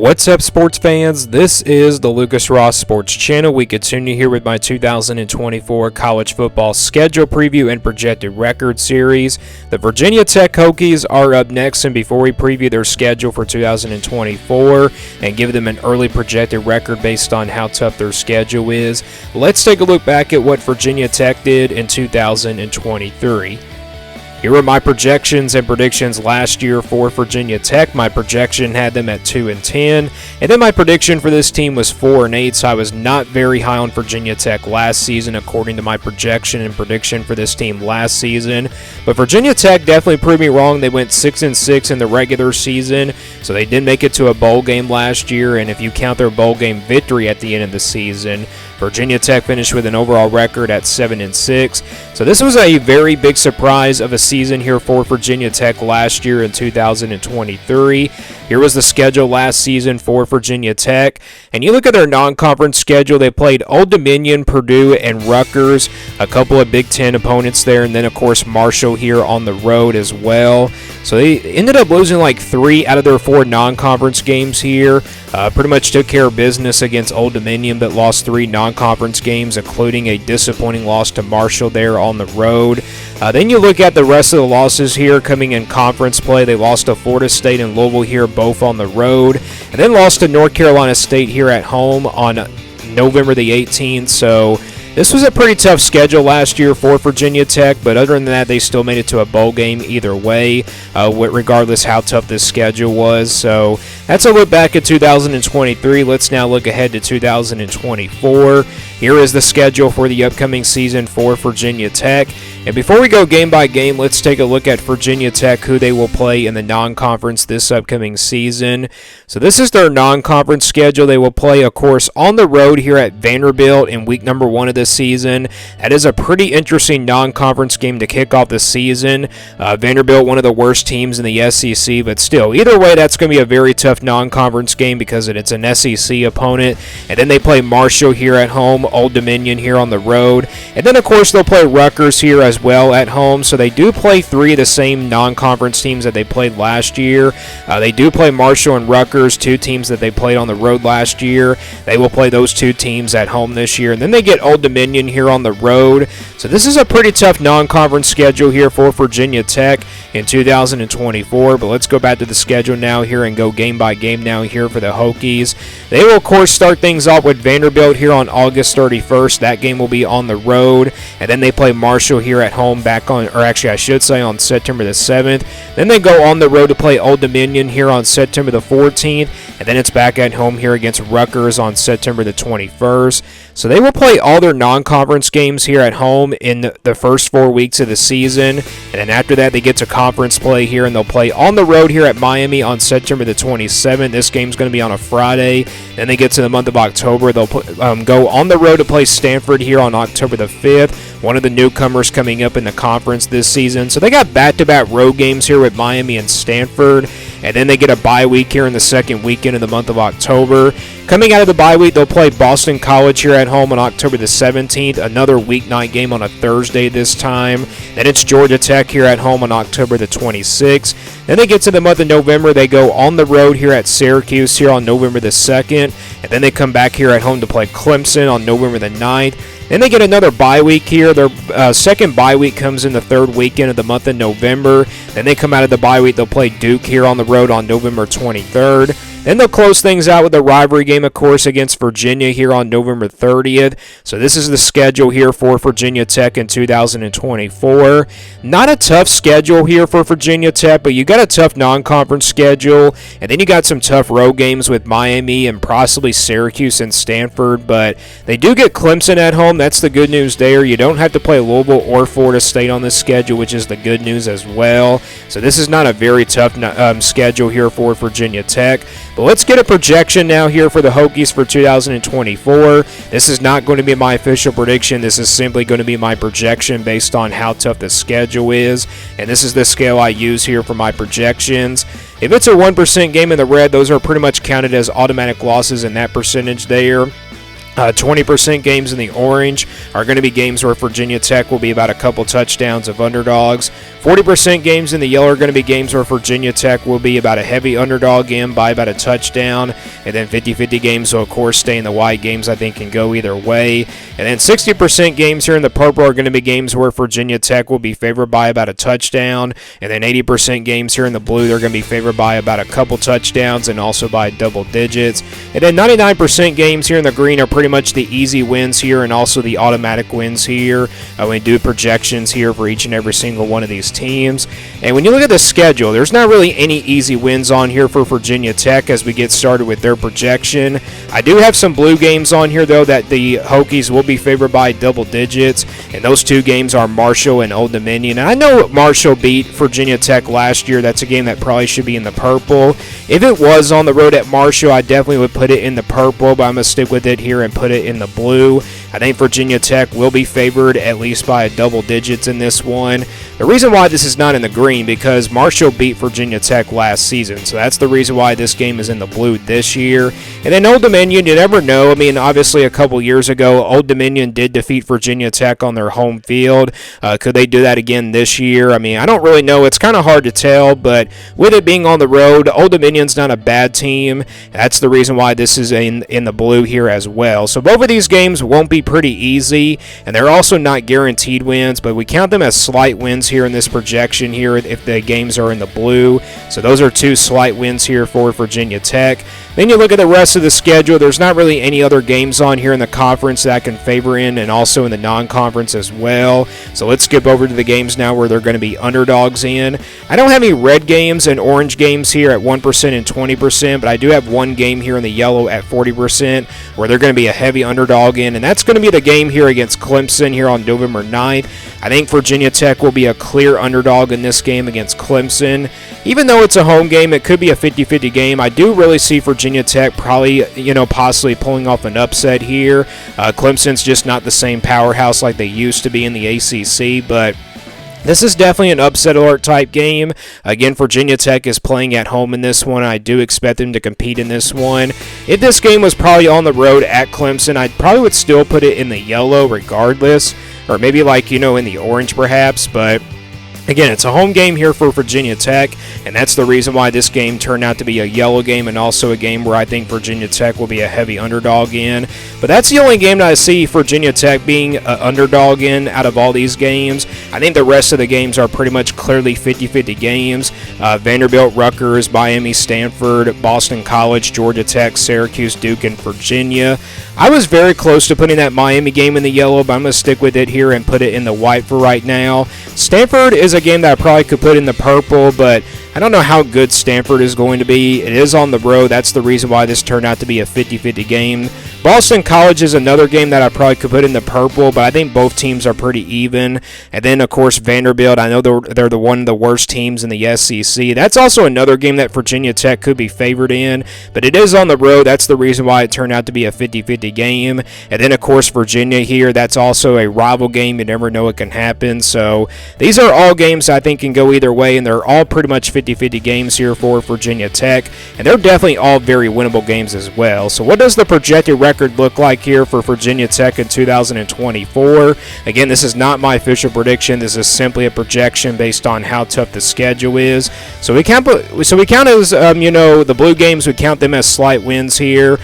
What's up, sports fans? This is the Lucas Ross Sports Channel. We continue here with my 2024 college football schedule preview and projected record series. The Virginia Tech Hokies are up next, and before we preview their schedule for 2024 and give them an early projected record based on how tough their schedule is, let's take a look back at what Virginia Tech did in 2023. Here are my projections and predictions last year for Virginia Tech. My projection had them at 2-10, and then my prediction for this team was 4-8, so I was not very high on Virginia Tech last season according to my projection and prediction for this team last season. But Virginia Tech definitely proved me wrong. They went 6-6 in the regular season, so they did make it to a bowl game last year, and if you count their bowl game victory at the end of the season, Virginia Tech finished with an overall record at 7-6. So this was a very big surprise of a season here for Virginia Tech last year in 2023. Here was the schedule last season for Virginia Tech. And you look at their non-conference schedule, they played Old Dominion, Purdue, and Rutgers, a couple of Big Ten opponents there, and then, of course, Marshall here on the road as well. So they ended up losing like 3 out of their 4 non-conference games here. Pretty much took care of business against Old Dominion, but lost 3 non-conference games, including a disappointing loss to Marshall there on the road. Then you look at the rest of the losses here coming in conference play. They lost to Florida State and Louisville here, both on the road, and then lost to North Carolina State here at home on November the 18th. So this was a pretty tough schedule last year for Virginia Tech, but other than that, they still made it to a bowl game either way, regardless how tough this schedule was. So that's a look back at 2023. Let's now look ahead to 2024. Here is the schedule for the upcoming season for Virginia Tech. And before we go game by game, let's take a look at Virginia Tech, who they will play in the non-conference this upcoming season. So this is their non-conference schedule. They will play, of course, on the road here at Vanderbilt in week number 1 of the season. That is a pretty interesting non-conference game to kick off the season. Vanderbilt, one of the worst teams in the SEC, but still, either way, that's going to be a very tough non-conference game because it's an SEC opponent. And then they play Marshall here at home, Old Dominion here on the road, and then, of course, they'll play Rutgers here as well at home. So they do play 3 of the same non-conference teams that they played last year. They do play Marshall and Rutgers, 2 teams that they played on the road last year. They will play those 2 teams at home this year, and then they get Old Dominion here on the road. So this is a pretty tough non-conference schedule here for Virginia Tech in 2024. But let's go back to the schedule now here and go game by game now here for the Hokies. They will, of course, start things off with Vanderbilt here on August 31st. That game will be on the road, and then they play Marshall here at home on September the 7th. Then they go on the road to play Old Dominion here on September the 14th, and then it's back at home here against Rutgers on September the 21st. So they will play all their non-conference games here at home in the first 4 weeks of the season, and then after that they get to conference play here, and they'll play on the road here at Miami on September the 27th. This game's going to be on a Friday. Then they get to the month of October. They'll go on the road to play Stanford here on October the 5th, one of the newcomers coming up in the conference this season. So they got back-to-back road games here with Miami and Stanford, and then they get a bye week here in the second weekend of the month of October. Coming out of the bye week, they'll play Boston College here at home on October the 17th, another weeknight game on a Thursday this time. Then it's Georgia Tech here at home on October the 26th. Then they get to the month of November. They go on the road here at Syracuse here on November the 2nd, and then they come back here at home to play Clemson on November the 9th. Then they get another bye week here. Their second bye week comes in the third weekend of the month of November. Then they come out of the bye week. They'll play Duke here on the road on November 23rd. Then they'll close things out with a rivalry game, of course, against Virginia here on November 30th. So this is the schedule here for Virginia Tech in 2024. Not a tough schedule here for Virginia Tech, but you got a tough non-conference schedule, and then you got some tough road games with Miami and possibly Syracuse and Stanford, but they do get Clemson at home. That's the good news there. You don't have to play Louisville or Florida State on this schedule, which is the good news as well. So this is not a very tough schedule here for Virginia Tech. But let's get a projection now here for the Hokies for 2024. This is not going to be my official prediction. This is simply going to be my projection based on how tough the schedule is. And this is the scale I use here for my projections. If it's a 1% game in the red, those are pretty much counted as automatic losses in that percentage there. 20% games in the orange are going to be games where Virginia Tech will be about a couple touchdowns of underdogs. 40% games in the yellow are going to be games where Virginia Tech will be about a heavy underdog in by about a touchdown. And then 50-50 games will, of course, stay in the white. Games I think can go either way. And then 60% games here in the purple are going to be games where Virginia Tech will be favored by about a touchdown. And then 80% games here in the blue, they're going to be favored by about a couple touchdowns and also by double digits. And then 99% games here in the green are pretty much the easy wins here and also the automatic wins here. We do projections here for each and every single one of these teams. And when you look at the schedule, there's not really any easy wins on here for Virginia Tech as we get started with their projection. I do have some blue games on here, though, that the Hokies will be favored by double digits. And those two games are Marshall and Old Dominion. And I know Marshall beat Virginia Tech last year. That's a game that probably should be in the purple. If it was on the road at Marshall, I definitely would put it in the purple, but I'm going to stick with it here and put it in the blue. I think Virginia Tech will be favored at least by a double digits in this one. The reason why this is not in the green because Marshall beat Virginia Tech last season, so that's the reason why this game is in the blue this year. And then Old Dominion, you never know. I mean, obviously a couple years ago, Old Dominion did defeat Virginia Tech on their home field. Could they do that again this year? I mean, I don't really know. It's kind of hard to tell, but with it being on the road, Old Dominion's not a bad team. That's the reason why this is in the blue here as well. So both of these games won't be pretty easy, and they're also not guaranteed wins, but we count them as slight wins here in this projection here if the games are in the blue. So those are two slight wins here for Virginia Tech. Then you look at the rest of the schedule. There's not really any other games on here in the conference that I can favor in, and also in the non-conference as well. So let's skip over to the games now where they're going to be underdogs in. I don't have any red games and orange games here at 1% and 20%, but I do have one game here in the yellow at 40% where they're going to be a heavy underdog in, and that's going to be the game here against Clemson here on November 9th. I think Virginia Tech will be a clear underdog in this game against Clemson. Even though it's a home game, it could be a 50-50 game. I do really see Virginia Tech probably, possibly pulling off an upset here. Clemson's just not the same powerhouse like they used to be in the ACC, but this is definitely an upset alert type game. Again, Virginia Tech is playing at home in this one. I do expect them to compete in this one. If this game was probably on the road at Clemson, I probably would still put it in the yellow regardless, or maybe in the orange perhaps, but again, it's a home game here for Virginia Tech, and that's the reason why this game turned out to be a yellow game and also a game where I think Virginia Tech will be a heavy underdog in. But that's the only game that I see Virginia Tech being an underdog in out of all these games. I think the rest of the games are pretty much clearly 50-50 games. Vanderbilt, Rutgers, Miami, Stanford, Boston College, Georgia Tech, Syracuse, Duke, and Virginia. I was very close to putting that Miami game in the yellow, but I'm going to stick with it here and put it in the white for right now. Stanford is a game that I probably could put in the purple, but I don't know how good Stanford is going to be. It is on the road. That's the reason why this turned out to be a 50-50 game. Boston College is another game that I probably could put in the purple, but I think both teams are pretty even. And then, of course, Vanderbilt. I know they're one of the worst teams in the SEC. That's also another game that Virginia Tech could be favored in, but it is on the road. That's the reason why it turned out to be a 50-50 game. And then, of course, Virginia here. That's also a rival game. You never know what can happen. So these are all games I think can go either way, and they're all pretty much 50-50 games here for Virginia Tech, and they're definitely all very winnable games as well. So what does the projected record look like here for Virginia Tech in 2024? Again, this is not my official prediction. This is simply a projection based on how tough the schedule is. So we count as the blue games, we count them as slight wins here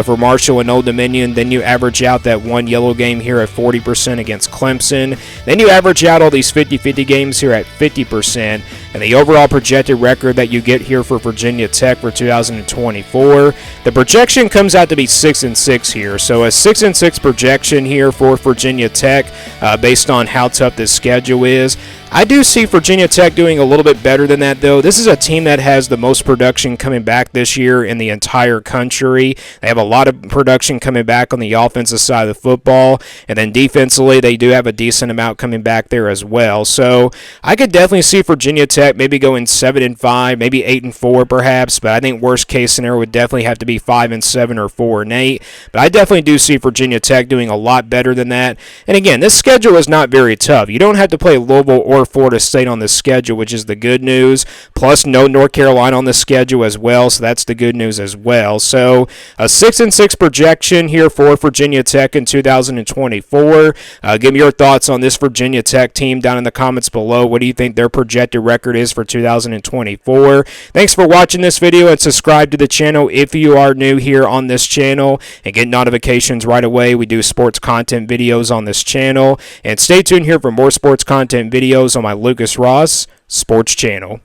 for Marshall and Old Dominion. Then you average out that one yellow game here at 40% against Clemson. Then you average out all these 50-50 games here at 50%, and the overall projected record that you get here for Virginia Tech for 2024, the projection comes out to be 6-6 here. So a 6-6 projection here for Virginia Tech based on how tough this schedule is. I do see Virginia Tech doing a little bit better than that, though. This is a team that has the most production coming back this year in the entire country. They have a lot of production coming back on the offensive side of the football, and then defensively, they do have a decent amount coming back there as well. So I could definitely see Virginia Tech maybe going 7-5, maybe 8-4 perhaps, but I think worst case scenario would definitely have to be 5-7 or 4-8. But I definitely do see Virginia Tech doing a lot better than that. And again, this schedule is not very tough. You don't have to play Louisville or Florida State on the schedule, which is the good news. Plus, no North Carolina on the schedule as well, so that's the good news as well. So, a 6-6 projection here for Virginia Tech in 2024. Give me your thoughts on this Virginia Tech team down in the comments below. What do you think their projected record is for 2024? Thanks for watching this video, and subscribe to the channel if you are new here on this channel, and get notifications right away. We do sports content videos on this channel, and stay tuned here for more sports content videos on my Lucas Ross Sports channel.